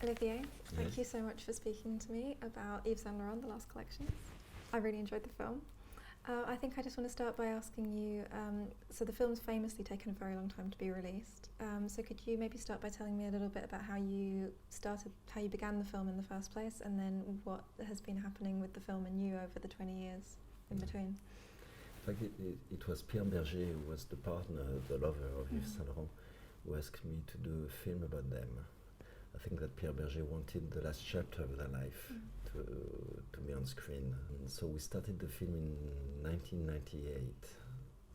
Olivier, thank Yes. you so much for speaking to me about Yves Saint Laurent, the last collections. I really enjoyed the film. I think I just want to start by asking you, so the film's famously taken a very long time to be released. So could you maybe start by telling me a little bit about how you began the film in the first place, and then what has been happening with the film and you over the 20 years in between? In fact, it was Pierre Bergé, who was the partner, the lover of Yves Saint Laurent, who asked me to do a film about them. I think that Pierre Bergé wanted the last chapter of their life to be on screen. And so we started the film in 1998.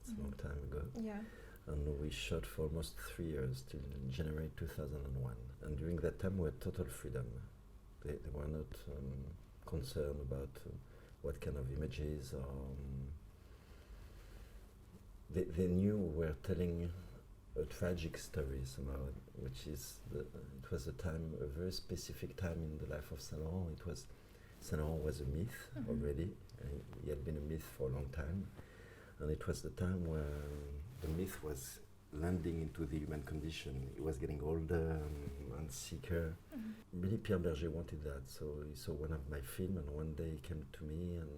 It's a long time ago. Yeah. And we shot for almost 3 years, till January 2001. And during that time we had total freedom. They were not concerned about what kind of images or... They knew we were telling a tragic story somehow, which is, it was a very specific time in the life of Saint Laurent. Saint Laurent was a myth already. He had been a myth for a long time. And it was the time where the myth was landing into the human condition. He was getting older and sicker. Really, Pierre Bergé wanted that, so he saw one of my films, and one day he came to me and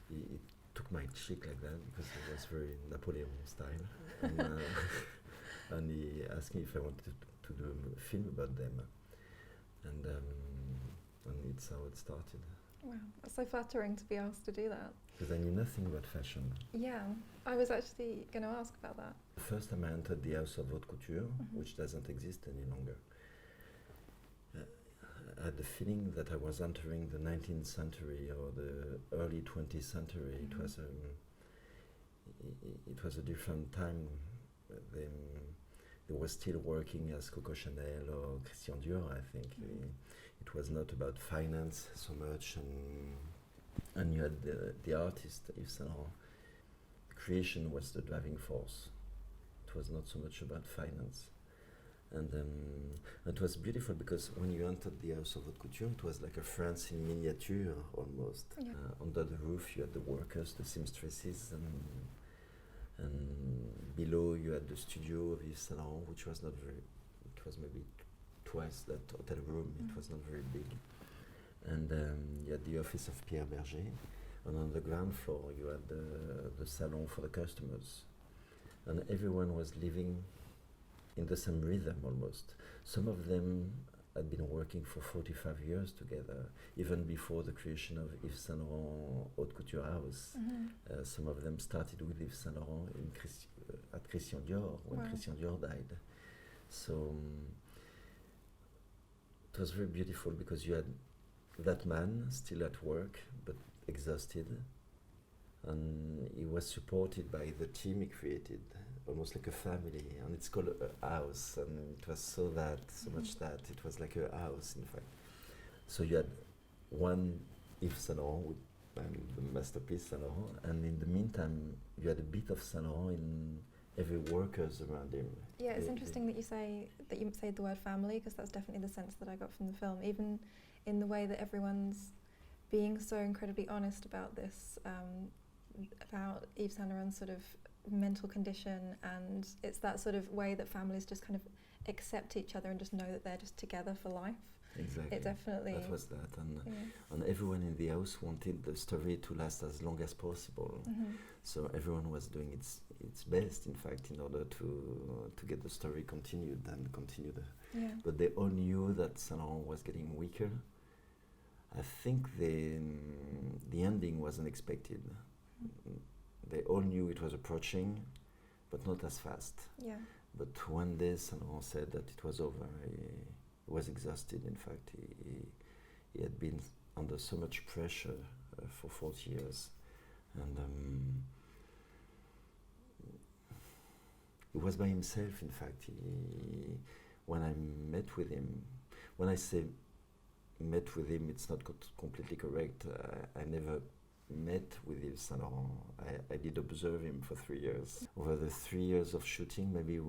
he took my cheek like that, because it was very Napoleon style. And he asked me if I wanted to do a film about them. And it's how it started. Wow, that's so flattering to be asked to do that. Because I knew nothing about fashion. Yeah, I was actually going to ask about that. The first time I entered the house of haute couture, which doesn't exist any longer, I had the feeling that I was entering the 19th century or the early 20th century. It was a different time. They were still working as Coco Chanel or Christian Dior, I think. It was not about finance so much, and you had the artist, Yves Saint Laurent. Creation was the driving force. It was not so much about finance. And it was beautiful, because when you entered the house of haute couture, it was like a France in miniature almost. Yeah. Under the roof you had the workers, the seamstresses, and below you had the studio of Yves Saint Laurent, which was not very, it was maybe twice that hotel room. It was not very big. And you had the office of Pierre Bergé, and on the ground floor you had the salon for the customers. And everyone was living in the same rhythm almost. Some of them had been working for 45 years together, even before the creation of Yves Saint Laurent Haute Couture House. Some of them started with Yves Saint Laurent at Christian Dior, when Christian Dior died. So it was very beautiful, because you had that man still at work, but exhausted, and he was supported by the team he created, almost like a family, and it's called a house, and it was so much that it was like a house, in fact. So you had one Yves Saint Laurent, the masterpiece Saint Laurent, and in the meantime you had a bit of Saint Laurent in every workers around him. Yeah, it's interesting that you say the word family, because that's definitely the sense that I got from the film, even in the way that everyone's being so incredibly honest about this, about Yves Saint Laurent's sort of mental condition, and it's that sort of way that families just kind of accept each other and just know that they're just together for life. Exactly. It definitely... That was that, and everyone in the house wanted the story to last as long as possible. So everyone was doing its best, in fact, in order to get the story continued. But they all knew that Saint Laurent was getting weaker. I think the ending was unexpected. They all knew it was approaching, but not as fast. Yeah. But one day Saint Laurent said that it was over. He was exhausted, in fact. He had been under so much pressure for 40 years. And he was by himself, in fact. When I met with him, when I say met with him, it's not completely correct. I never met with Yves Saint Laurent. I did observe him for 3 years. Over the 3 years of shooting, maybe,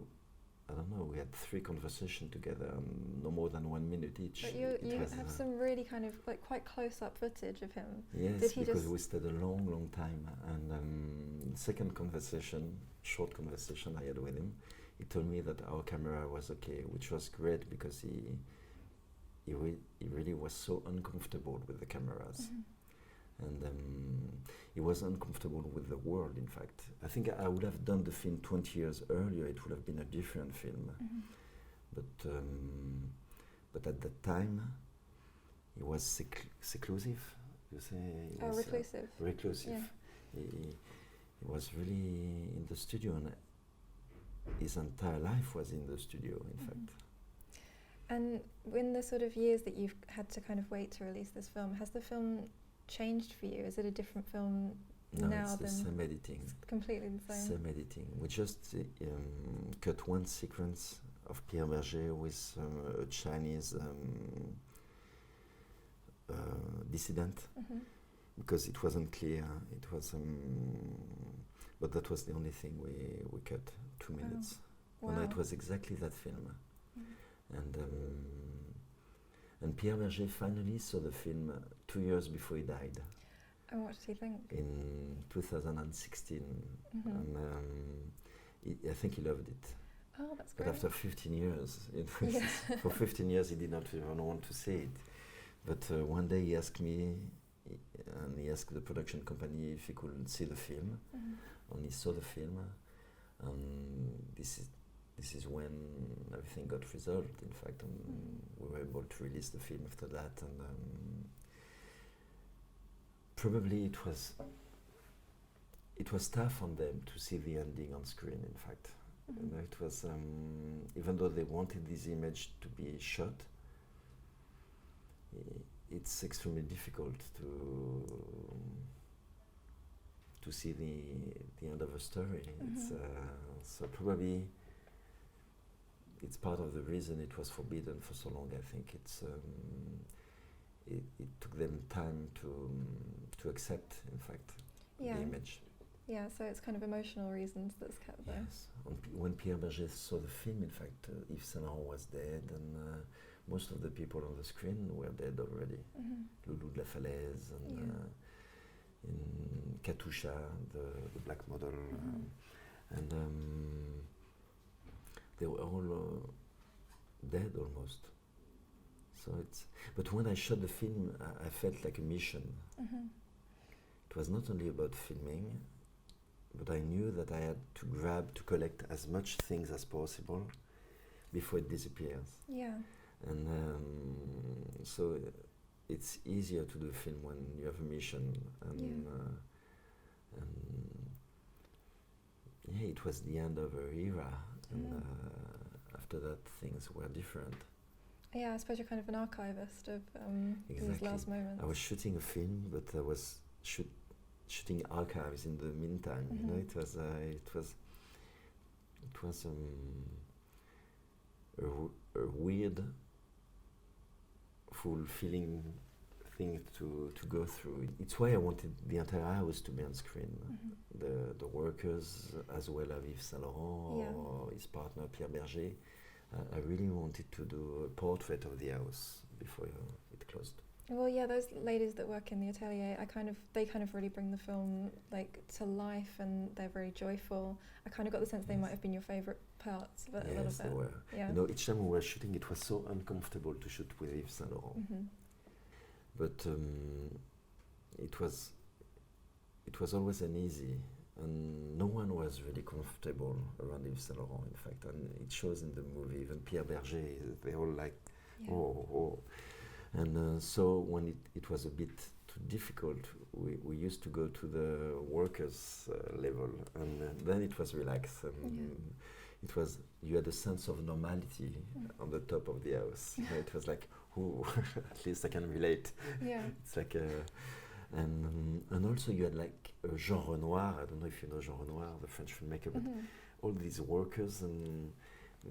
I don't know, we had 3 conversations together, no more than 1 minute each. But you have some really kind of like quite close-up footage of him. Yes, because we stayed a long time. And second conversation, short conversation I had with him, he told me that our camera was okay, which was great, because he was so uncomfortable with the cameras. And he was uncomfortable with the world, in fact. I think I would have done the film 20 years earlier, it would have been a different film. But at that time, he was seclusive, you say? He was, reclusive. Reclusive. Yeah. He was really in the studio, and his entire life was in the studio, in fact. And in the sort of years that you've had to kind of wait to release this film, has the film changed for you? Is it a different film No, now it's the than same editing. It's completely the same. Same editing. We just cut one sequence of Pierre Bergé with a Chinese dissident, because it wasn't clear. It was, but that was the only thing we cut. 2 minutes. Wow. And it was exactly that film. And Pierre Bergé finally saw the film 2 years before he died. And what did he think? In 2016, and I think he loved it. Oh, that's But great. after 15 years, for 15 years he did not even want to see it. But one day he asked me, and he asked the production company if he could see the film, and he saw the film. This is when everything got resolved, in fact, and we were able to release the film after that. And probably it was tough on them to see the ending on screen, in fact. You know, it was, even though they wanted this image to be shot, it's extremely difficult to see the end of a story. It's, so probably it's part of the reason it was forbidden for so long. I think it's it took them time to accept, in fact, the image. Yeah, so it's kind of emotional reasons that's kept there. Yes. When Pierre Bergé saw the film, in fact, Yves Saint Laurent was dead, and most of the people on the screen were dead already. Loulou de la Falaise, and in Katusha, the black model, and they were all dead almost. So it's. But when I shot the film, I felt like a mission. It was not only about filming, but I knew that I had to collect as much things as possible before it disappears. Yeah. And so it's easier to do a film when you have a mission. And it was the end of an era, and after that things were different. Yeah, I suppose you're kind of an archivist of these Exactly. last moments. I was shooting a film, but I was shooting archives in the meantime. You know, it was a weird, fulfilling thing to go through. It's why I wanted the entire house to be on screen. The workers, as well as Yves Saint Laurent or his partner Pierre Bergé. I really wanted to do a portrait of the house before it closed. Well, yeah, those ladies that work in the atelier, they kind of really bring the film like to life, and they're very joyful. I kind of got the sense they might have been your favourite parts of it a little bit. Yes, they were. Yeah. You know, each time we were shooting, it was so uncomfortable to shoot with Yves Saint Laurent. But it was always uneasy, and no one was really comfortable around Yves Saint Laurent, in fact, and it shows in the movie. Even Pierre Bergé, they all like, oh. And so when it was a bit too difficult, we used to go to the workers level, and then it was relaxed. And it was, you had a sense of normality on the top of the house. You know, it was like, ooh, at least I can relate. Yeah. It's like and also you had like a Jean Renoir. I don't know if you know Jean Renoir, the French filmmaker, but all these workers, and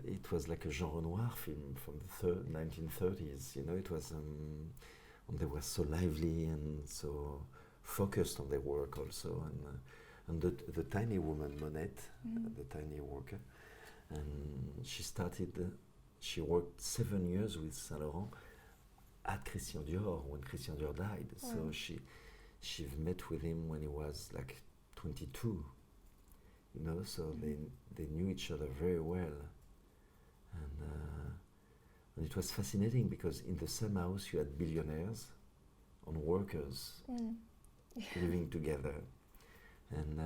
it was like a Jean Renoir film from the 1930s. You know, it was, and they were so lively and so focused on their work also. And the tiny woman, Monette, the tiny worker, and she worked 7 years with Saint Laurent at Christian Dior when Christian Dior died. Wow. So she met with him when he was like 22. You know, so they knew each other very well. And it was fascinating because in the same house you had billionaires and workers living together. And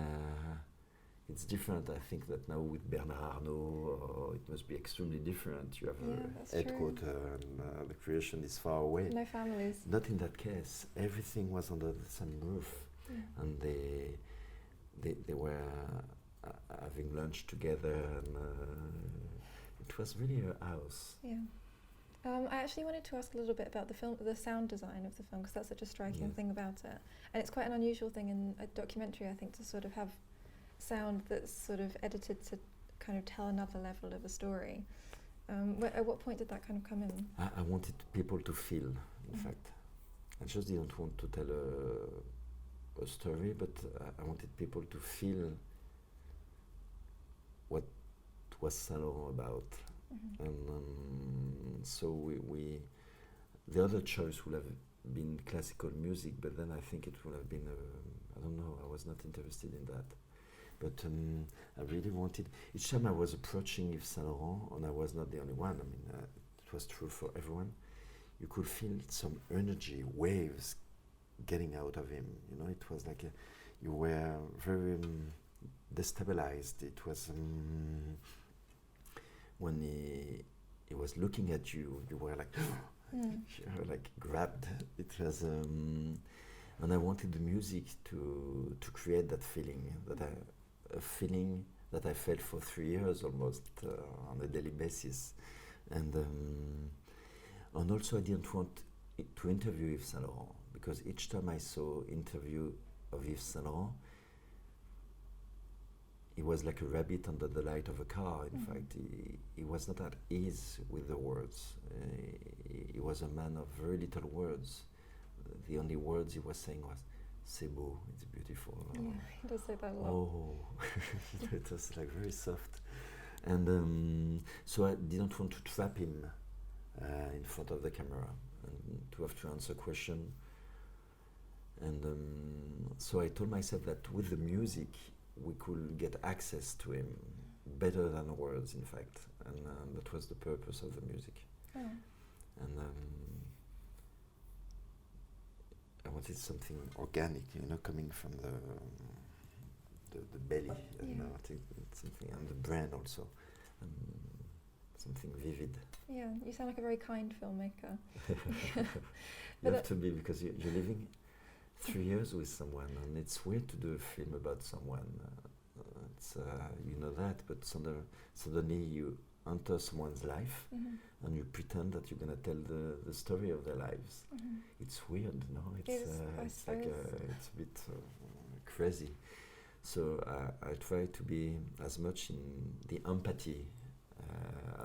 it's different, I think, that now with Bernard Arnault, it must be extremely different. You have a headquarter and the creation is far away. No families. Not in that case. Everything was under the same roof. And they were having lunch together, and it was really a house. Yeah. I actually wanted to ask a little bit about the sound design of the film, because that's such a striking thing about it. And it's quite an unusual thing in a documentary, I think, to sort of have sound that's sort of edited to kind of tell another level of a story. At what point did that kind of come in? I wanted people to feel, in fact. I just didn't want to tell a story, but I wanted people to feel what was Saint Laurent about. And so we the other choice would have been classical music, but then I think it would have been I don't know, I was not interested in that. But I really wanted, each time I was approaching Yves Saint Laurent, and I was not the only one, I mean it was true for everyone, you could feel some energy, waves getting out of him, you know. It was like you were very destabilized. It was when he was looking at you, you were like, you were like grabbed. It was, and I wanted the music to create that feeling, a feeling that I felt for 3 years almost on a daily basis, and also I didn't want to interview Yves Saint Laurent, because each time I saw interview of Yves Saint Laurent, he was like a rabbit under the light of a car. In fact, he was not at ease with the words. He was a man of very little words. The only words he was saying was, "C'est beau," it's beautiful. Yeah, he does say that a lot. Oh, it was like very soft. And so I didn't want to trap him in front of the camera and to have to answer question. And so I told myself that with the music, we could get access to him better than words, in fact, and that was the purpose of the music. And I wanted something organic, you know, coming from the belly, and I think something, and the brain also, something vivid. Yeah, you sound like a very kind filmmaker. You have to be, because you're living 3 years with someone, and it's weird to do a film about someone. It's you know that, but suddenly you enter someone's life, and you pretend that you're gonna tell the story of their lives. It's weird, no? It's like it's a bit crazy. So I try to be as much in the empathy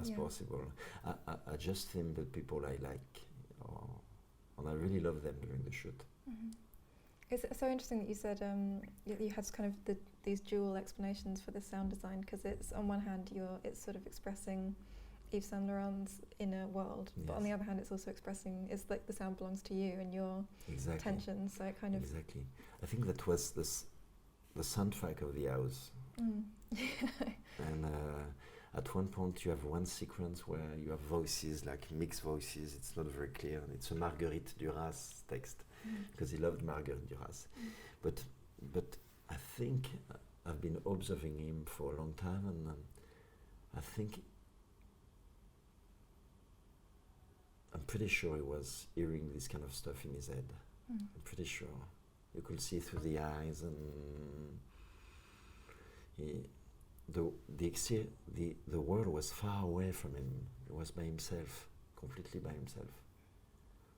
as possible. I just film the people I like, and I really love them during the shoot. It's so interesting that you said you had kind of these dual explanations for the sound design, because it's, on one hand, it's sort of expressing Yves Saint Laurent's inner world, but on the other hand, it's also expressing, it's like the sound belongs to you and your tension. So it kind of I think that was the soundtrack of the house. And at one point you have one sequence where you have voices, like mixed voices. It's not very clear, and it's a Marguerite Duras text, because he loved Marguerite Duras. But I think I've been observing him for a long time, and I think I'm pretty sure he was hearing this kind of stuff in his head. I'm pretty sure. You could see through the eyes, and the world was far away from him. He was by himself, completely by himself.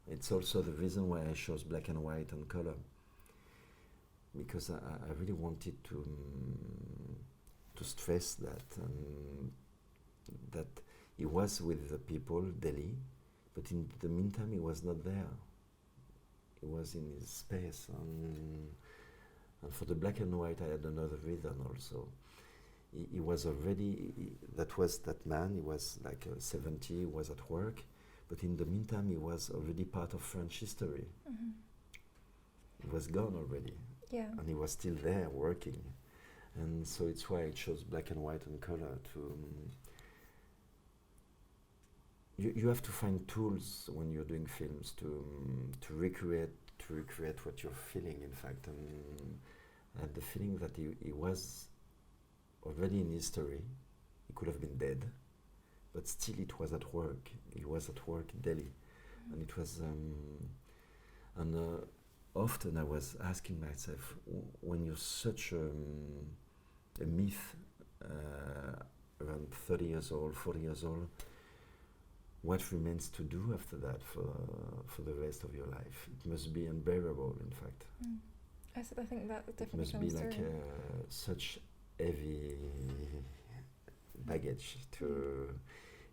It's also the reason why I chose black and white and color, because I really wanted to stress that he was with the people daily, but in the meantime he was not there. He was in his space, and for the black and white I had another reason also. He was already, that man, he was like 70, he was at work, but in the meantime he was already part of French history. He was gone already, and he was still there working. And so it's why I chose black and white and color, to you have to find tools when you're doing films to recreate what you're feeling, in fact, and the feeling that he was already in history. He could have been dead, but still it was at work. He was at work daily, and it was often I was asking myself, when you're such a myth, around 30 years old, 40 years old, what remains to do after that for the rest of your life? It must be unbearable, in fact. I think that definitely it must comes be like through. such heavy baggage to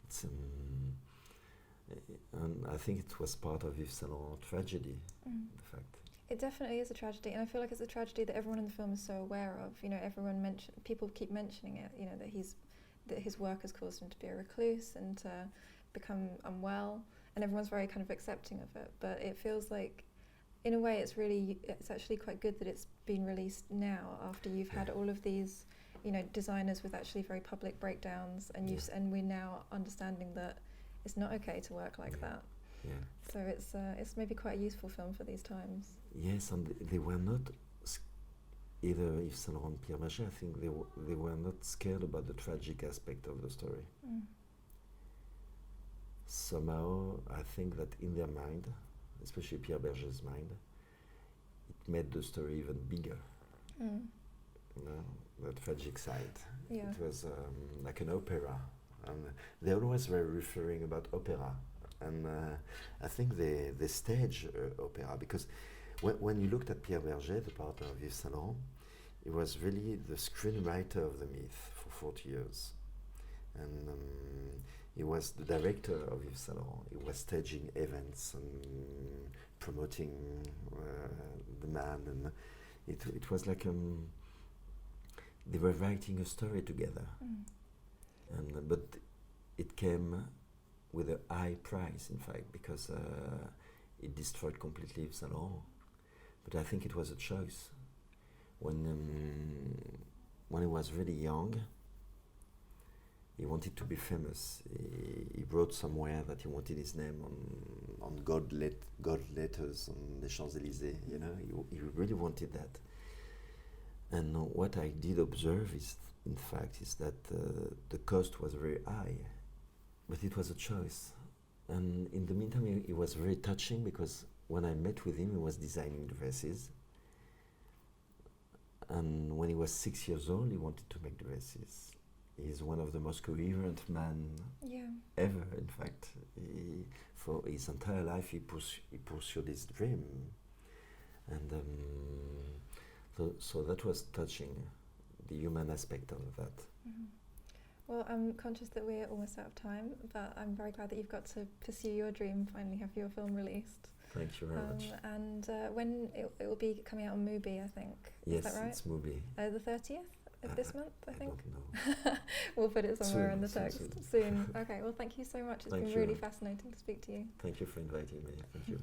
it's and I think it was part of Yves Saint Laurent tragedy, in fact. It definitely is a tragedy, and I feel like it's a tragedy that everyone in the film is so aware of. You know, people keep mentioning it. You know, that his work has caused him to be a recluse and to become unwell, and everyone's very kind of accepting of it. But it feels like, in a way, it's actually quite good that it's been released now after you've had all of these, you know, designers with actually very public breakdowns, and and we're now understanding that it's not okay to work like that. Yeah. So it's maybe quite a useful film for these times. Yes, and they were not either Yves Saint Laurent and Pierre Bergé. I think they were not scared about the tragic aspect of the story. Somehow, I think that in their mind, especially Pierre Bergé's mind, it made the story even bigger. You know, the tragic side. Yeah. It was like an opera, and they always were referring about opera, and I think they stage opera, because when you looked at Pierre Bergé, the partner of Yves Saint Laurent, he was really the screenwriter of the myth for 40 years, and he was the director of Yves Saint Laurent. He was staging events and promoting the man, and it was like they were writing a story together, and but it came with a high price, in fact, because it destroyed completely Yves Saint Laurent. But I think it was a choice. When he was really young, he wanted to be famous. He wrote somewhere that he wanted his name on gold letters on the Champs-Élysées. You know, he really wanted that. And what I did observe is that the cost was very high, but it was a choice. And in the meantime, it was very touching, because when I met with him, he was designing dresses. And when he was 6 years old, he wanted to make dresses. He's one of the most coherent men ever, in fact. For his entire life, he pursued his dream. And so that was touching, the human aspect of that. Well, I'm conscious that we're almost out of time, but I'm very glad that you've got to pursue your dream, finally have your film released. Thank you very much. And when it will be coming out on Mubi, I think. Yes, is that right? It's Mubi. The 30th of this month, I think. Don't know. We'll put it somewhere in the Soon, text. soon. Soon. Okay, well, thank you so much. It's been really fascinating to speak to you. Thank you for inviting me. Thank you.